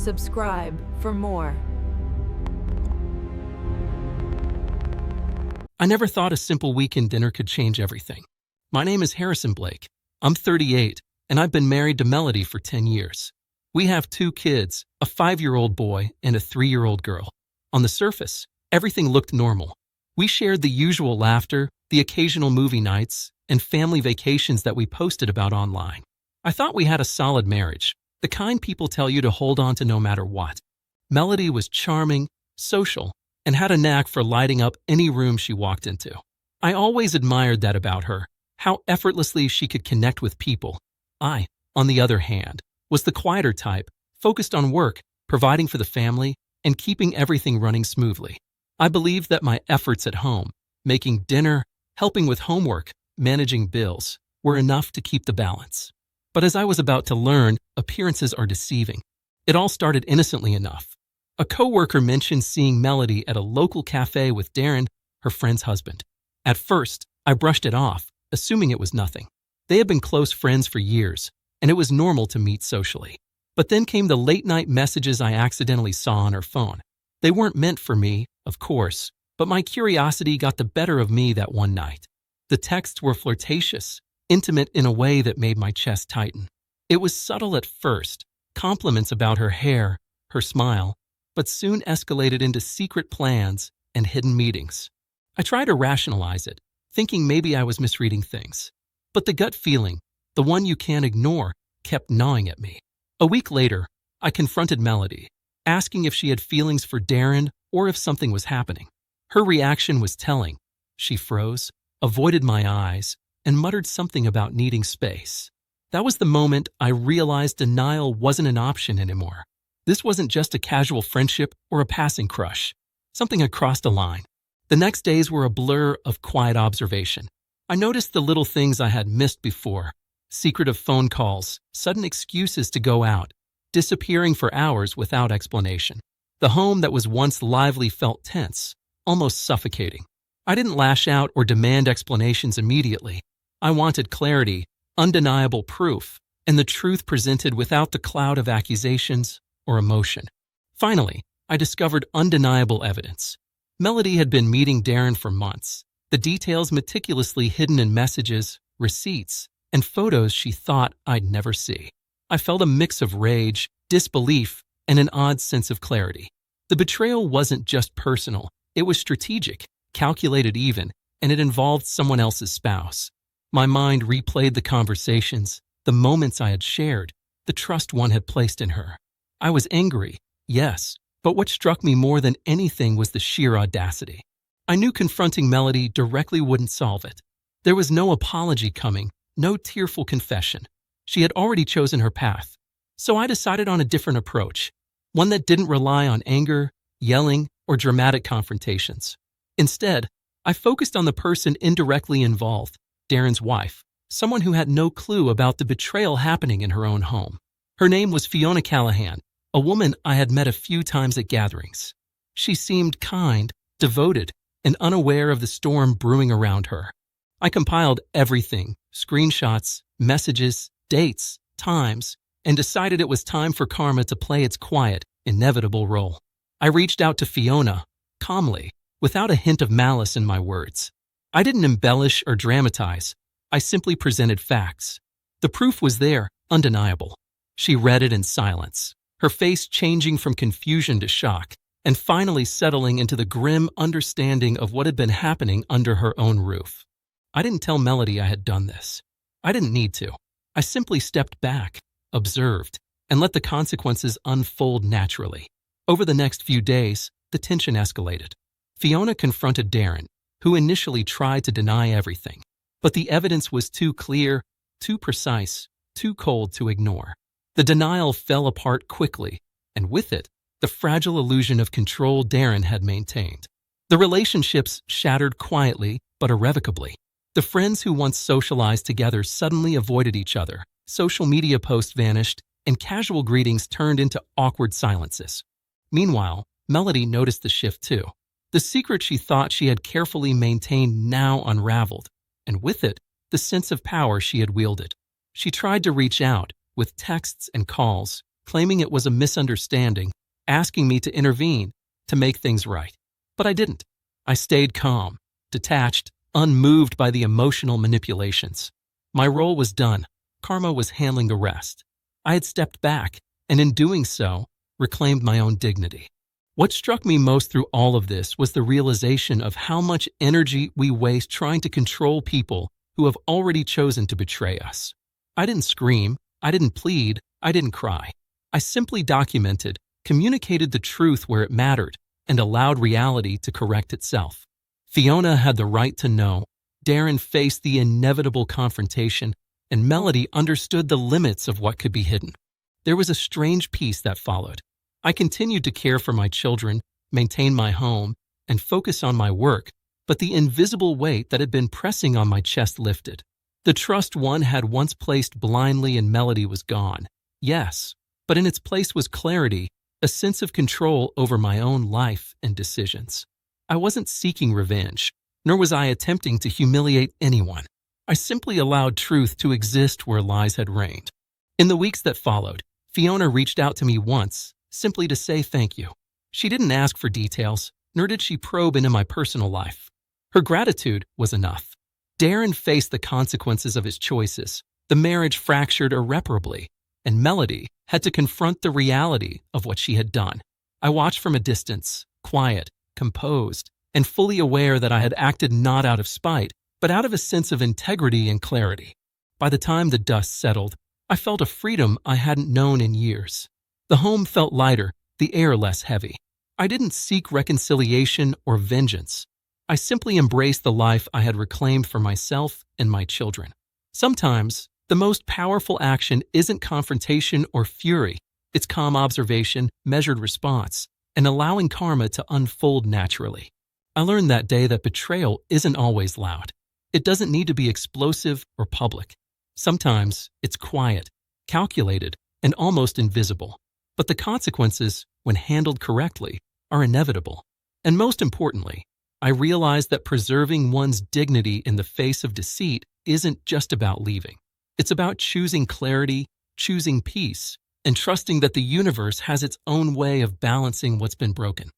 Subscribe for more. I never thought a simple weekend dinner could change everything. My name is Harrison Blake. I'm 38, and I've been married to Melody for 10 years. We have 2 kids, a 5-year-old boy and a 3-year-old girl. On the surface, everything looked normal. We shared the usual laughter, the occasional movie nights, and family vacations that we posted about online. I thought we had a solid marriage, the kind people tell you to hold on to no matter what. Melody was charming, social, and had a knack for lighting up any room she walked into. I always admired that about her, how effortlessly she could connect with people. I, on the other hand, was the quieter type, focused on work, providing for the family, and keeping everything running smoothly. I believed that my efforts at home, making dinner, helping with homework, managing bills, were enough to keep the balance. But as I was about to learn, appearances are deceiving. It all started innocently enough. A coworker mentioned seeing Melody at a local cafe with Darren, her friend's husband. At first, I brushed it off, assuming it was nothing. They had been close friends for years, and it was normal to meet socially. But then came the late-night messages I accidentally saw on her phone. They weren't meant for me, of course, but my curiosity got the better of me that one night. The texts were flirtatious, intimate in a way that made my chest tighten. It was subtle at first, compliments about her hair, her smile, but soon escalated into secret plans and hidden meetings. I tried to rationalize it, thinking maybe I was misreading things. But the gut feeling, the one you can't ignore, kept gnawing at me. A week later, I confronted Melody, asking if she had feelings for Darren or if something was happening. Her reaction was telling. She froze, avoided my eyes, and muttered something about needing space. That was the moment I realized denial wasn't an option anymore. This wasn't just a casual friendship or a passing crush. Something had crossed a line. The next days were a blur of quiet observation. I noticed the little things I had missed before. Secretive phone calls, sudden excuses to go out, disappearing for hours without explanation. The home that was once lively felt tense, almost suffocating. I didn't lash out or demand explanations immediately. I wanted clarity, undeniable proof, and the truth presented without the cloud of accusations or emotion. Finally, I discovered undeniable evidence. Melody had been meeting Darren for months, the details meticulously hidden in messages, receipts, and photos she thought I'd never see. I felt a mix of rage, disbelief, and an odd sense of clarity. The betrayal wasn't just personal, it was strategic, calculated even, and it involved someone else's spouse. My mind replayed the conversations, the moments I had shared, the trust one had placed in her. I was angry, yes, but what struck me more than anything was the sheer audacity. I knew confronting Melody directly wouldn't solve it. There was no apology coming, no tearful confession. She had already chosen her path. So I decided on a different approach, one that didn't rely on anger, yelling, or dramatic confrontations. Instead, I focused on the person indirectly involved, Darren's wife, someone who had no clue about the betrayal happening in her own home. Her name was Fiona Callahan, a woman I had met a few times at gatherings. She seemed kind, devoted, and unaware of the storm brewing around her. I compiled everything, screenshots, messages, dates, times, and decided it was time for karma to play its quiet, inevitable role. I reached out to Fiona, calmly, without a hint of malice in my words. I didn't embellish or dramatize. I simply presented facts. The proof was there, undeniable. She read it in silence, her face changing from confusion to shock, and finally settling into the grim understanding of what had been happening under her own roof. I didn't tell Melody I had done this. I didn't need to. I simply stepped back, observed, and let the consequences unfold naturally. Over the next few days, the tension escalated. Fiona confronted Darren, who initially tried to deny everything. But the evidence was too clear, too precise, too cold to ignore. The denial fell apart quickly, and with it, the fragile illusion of control Darren had maintained. The relationships shattered quietly but irrevocably. The friends who once socialized together suddenly avoided each other. Social media posts vanished, and casual greetings turned into awkward silences. Meanwhile, Melody noticed the shift too. The secret she thought she had carefully maintained now unraveled, and with it, the sense of power she had wielded. She tried to reach out, with texts and calls, claiming it was a misunderstanding, asking me to intervene, to make things right. But I didn't. I stayed calm, detached, unmoved by the emotional manipulations. My role was done. Karma was handling the rest. I had stepped back, and in doing so, reclaimed my own dignity. What struck me most through all of this was the realization of how much energy we waste trying to control people who have already chosen to betray us. I didn't scream, I didn't plead, I didn't cry. I simply documented, communicated the truth where it mattered, and allowed reality to correct itself. Fiona had the right to know, Darren faced the inevitable confrontation, and Melody understood the limits of what could be hidden. There was a strange peace that followed. I continued to care for my children, maintain my home, and focus on my work, but the invisible weight that had been pressing on my chest lifted. The trust one had once placed blindly in Melody was gone. Yes, but in its place was clarity, a sense of control over my own life and decisions. I wasn't seeking revenge, nor was I attempting to humiliate anyone. I simply allowed truth to exist where lies had reigned. In the weeks that followed, Fiona reached out to me once, simply to say thank you. She didn't ask for details, nor did she probe into my personal life. Her gratitude was enough. Darren faced the consequences of his choices. The marriage fractured irreparably, and Melody had to confront the reality of what she had done. I watched from a distance, quiet, composed, and fully aware that I had acted not out of spite, but out of a sense of integrity and clarity. By the time the dust settled, I felt a freedom I hadn't known in years. The home felt lighter, the air less heavy. I didn't seek reconciliation or vengeance. I simply embraced the life I had reclaimed for myself and my children. Sometimes, the most powerful action isn't confrontation or fury. It's calm observation, measured response, and allowing karma to unfold naturally. I learned that day that betrayal isn't always loud. It doesn't need to be explosive or public. Sometimes it's quiet, calculated, and almost invisible. But the consequences, when handled correctly, are inevitable. And most importantly, I realized that preserving one's dignity in the face of deceit isn't just about leaving. It's about choosing clarity, choosing peace, and trusting that the universe has its own way of balancing what's been broken.